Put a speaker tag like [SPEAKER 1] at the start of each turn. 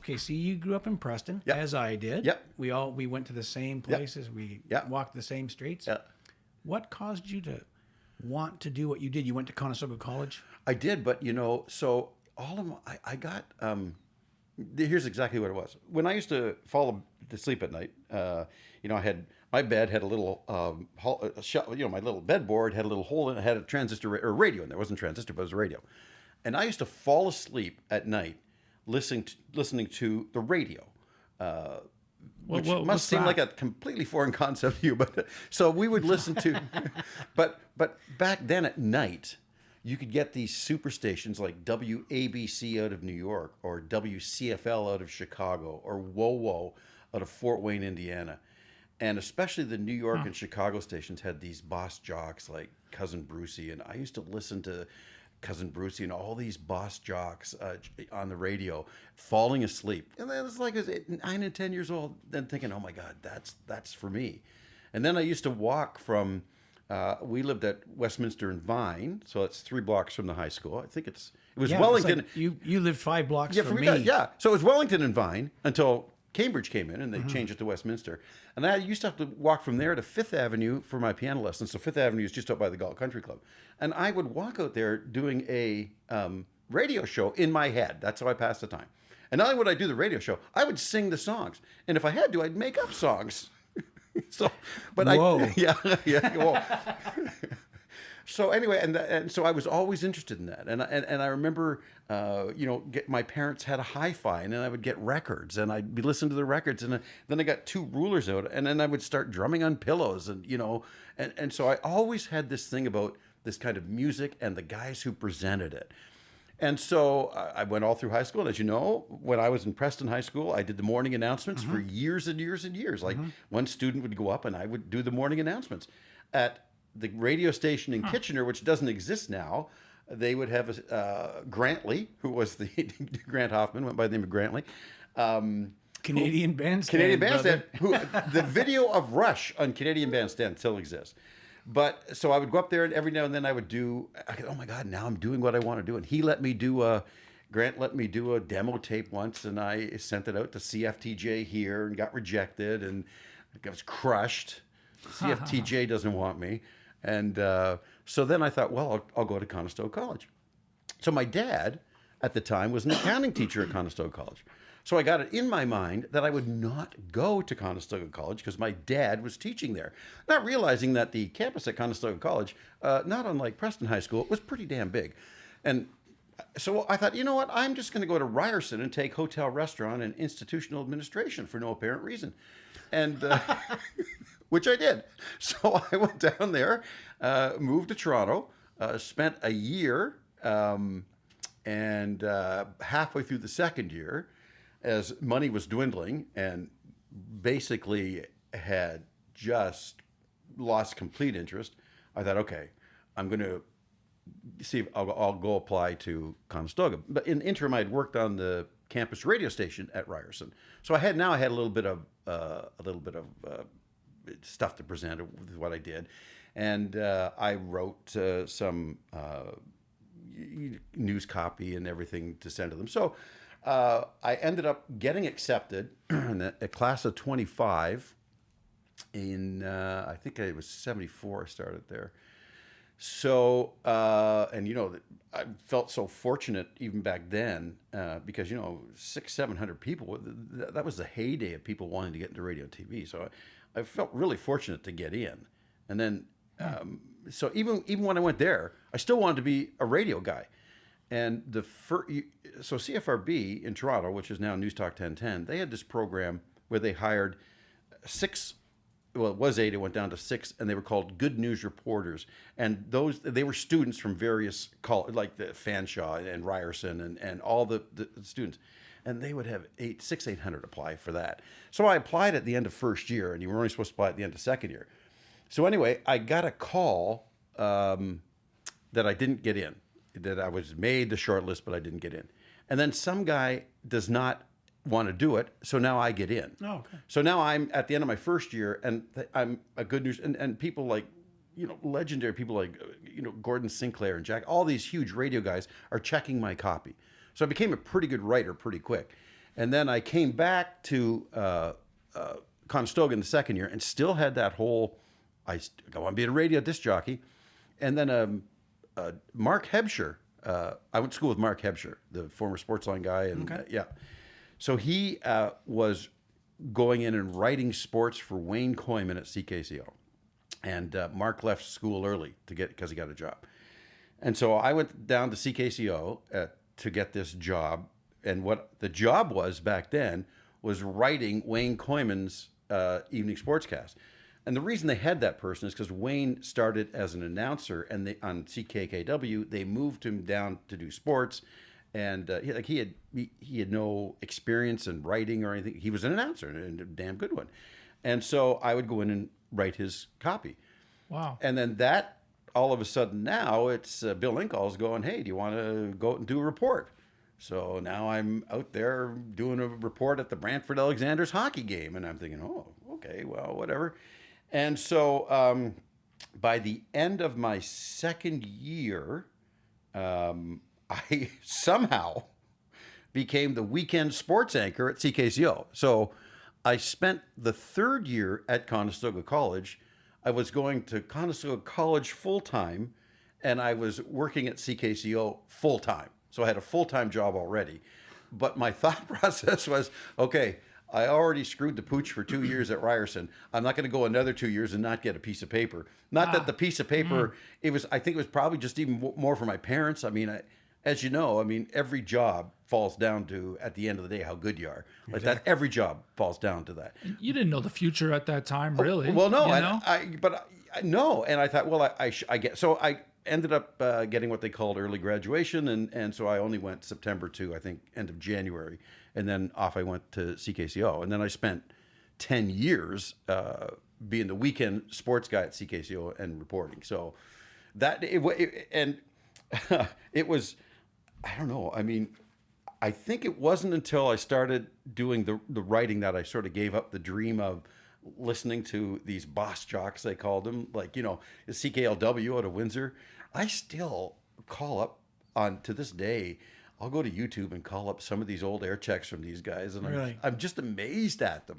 [SPEAKER 1] Okay, see, you grew up in Preston,
[SPEAKER 2] Yep.
[SPEAKER 1] as I did.
[SPEAKER 2] Yep.
[SPEAKER 1] We went to the same places. We walked the same streets.
[SPEAKER 2] Yeah.
[SPEAKER 1] What caused you to want to do what you did? You went to Conestoga College?
[SPEAKER 2] I did, but so all of my, I got, here's exactly what it was. When I used to fall to sleep at night, I had, my bed had a little, my little bedboard had a little hole in it, had a transistor or radio in there. It wasn't a transistor, but it was a radio. And I used to fall asleep at night listening to the radio. Which must seem like a completely foreign concept to you, but so we would listen to, but back then at night, you could get these super stations like WABC out of New York or WCFL out of Chicago or WOWO out of Fort Wayne, Indiana. And especially the New York and Chicago stations had these boss jocks like Cousin Brucey. And I used to listen to Cousin Brucey and all these boss jocks on the radio, falling asleep. And then it's like I was 9 and 10 years old, then thinking, oh my God, that's for me. And then I used to walk from, we lived at Westminster and Vine, so it's 3 blocks from the high school. I think it was Wellington.
[SPEAKER 1] Like you lived 5 blocks from me.
[SPEAKER 2] So it was Wellington and Vine until Cambridge came in and they changed it to Westminster. And I used to have to walk from there to Fifth Avenue for my piano lessons. So Fifth Avenue is just up by the Galt Country Club. And I would walk out there doing a radio show in my head. That's how I passed the time. And not only would I do the radio show, I would sing the songs. And if I had to, I'd make up songs.
[SPEAKER 1] Whoa.
[SPEAKER 2] Whoa. So anyway, and so I was always interested in that, and I remember, my parents had a hi-fi, and then I would get records, and I'd be listening to the records, and then I got 2 rulers out, and then I would start drumming on pillows, and so I always had this thing about this kind of music and the guys who presented it. And so I went all through high school. And as you know, when I was in Preston High School, I did the morning announcements for years and years and years. Like one student would go up and I would do the morning announcements. At the radio station in Kitchener, which doesn't exist now, they would have Grantley, who was the Grant Hoffman, went by the name of Grantley.
[SPEAKER 1] Canadian Bandstand.
[SPEAKER 2] Canadian Bandstand, who the video of Rush on Canadian Bandstand still exists. But so I would go up there, and every now and then I would oh my God, now I'm doing what I want to do. And he Grant let me do a demo tape once, and I sent it out to CFTJ here and got rejected, and I was crushed. CFTJ doesn't want me. And so then I thought, well, I'll go to Conestoga College. So my dad at the time was an accounting teacher at Conestoga College. So I got it in my mind that I would not go to Conestoga College because my dad was teaching there, not realizing that the campus at Conestoga College, not unlike Preston High School, was pretty damn big. And so I thought, you know what, I'm just going to go to Ryerson and take hotel, restaurant, and institutional administration for no apparent reason. And which I did. So I went down there, moved to Toronto, spent a year, and halfway through the second year, as money was dwindling and basically had just lost complete interest, I thought, okay, I'm going to see if I'll go apply to Conestoga. But in the interim, I had worked on the campus radio station at Ryerson, so I had a little bit of stuff to present with what I did, and I wrote some news copy and everything to send to them. So I ended up getting accepted in a class of 25 in, I think it was 74 I started there. So, and I felt so fortunate even back then because, 600-700 people, that was the heyday of people wanting to get into radio and TV. So I felt really fortunate to get in. And then, so even when I went there, I still wanted to be a radio guy. And so CFRB in Toronto, which is now News Talk 1010, they had this program where they hired 6, well, it was 8, it went down to 6, and they were called Good News Reporters. And they were students from various colleges, like the Fanshawe and Ryerson and all the students. And they would have 800 apply for that. So I applied at the end of first year, and you were only supposed to apply at the end of second year. So anyway, I got a call that I didn't get in. That I was made the short list, but I didn't get in. And then some guy does not want to do it, so now I get in.
[SPEAKER 1] Oh, okay.
[SPEAKER 2] So now I'm at the end of my first year, and I'm a Good News, and people like, legendary people like, Gordon Sinclair and Jack, all these huge radio guys are checking my copy. So I became a pretty good writer pretty quick. And then I came back to Conestoga in the second year and still had that whole, I want to be a radio disc jockey. And then Mark Hebscher, I went to school with Mark Hebscher, the former Sportsline guy. And yeah. So he was going in and writing sports for Wayne Koyman at CKCO. And Mark left school early because he got a job. And so I went down to CKCO to get this job. And what the job was back then was writing Wayne Koyman's evening sportscast. And the reason they had that person is because Wayne started as an announcer, and on CKKW they moved him down to do sports, and he had no experience in writing or anything. He was an announcer, and a damn good one. And so I would go in and write his copy.
[SPEAKER 1] Wow.
[SPEAKER 2] And then that all of a sudden now it's Bill Lincoln's going, hey, do you want to go out and do a report? So now I'm out there doing a report at the Brantford Alexanders hockey game, and I'm thinking, oh, okay, well, whatever. And so by the end of my second year, I somehow became the weekend sports anchor at CKCO. So I spent the third year at Conestoga College. I was going to Conestoga College full-time, and I was working at CKCO full-time. So I had a full-time job already. But my thought process was, okay, I already screwed the pooch for 2 years at Ryerson. I'm not going to go another 2 years and not get a piece of paper. Not that the piece of paper, I think it was probably just even more for my parents. I mean, as you know, every job falls down to, at the end of the day, how good you are. Like that, every job falls down to that.
[SPEAKER 3] You didn't know the future at that time, really.
[SPEAKER 2] Well, no,
[SPEAKER 3] you know?
[SPEAKER 2] No. And I thought, well, I get, so I ended up getting what they called early graduation. And so I only went September to, I think, end of January. And then off I went to CKCO. And then I spent 10 years being the weekend sports guy at CKCO and reporting. So it was, I don't know. I think it wasn't until I started doing the writing that I sort of gave up the dream of listening to these boss jocks, they called them, like, CKLW out of Windsor. I still call up to this day. I'll go to YouTube and call up some of these old air checks from these guys, and
[SPEAKER 1] Really?
[SPEAKER 2] I'm just amazed at them.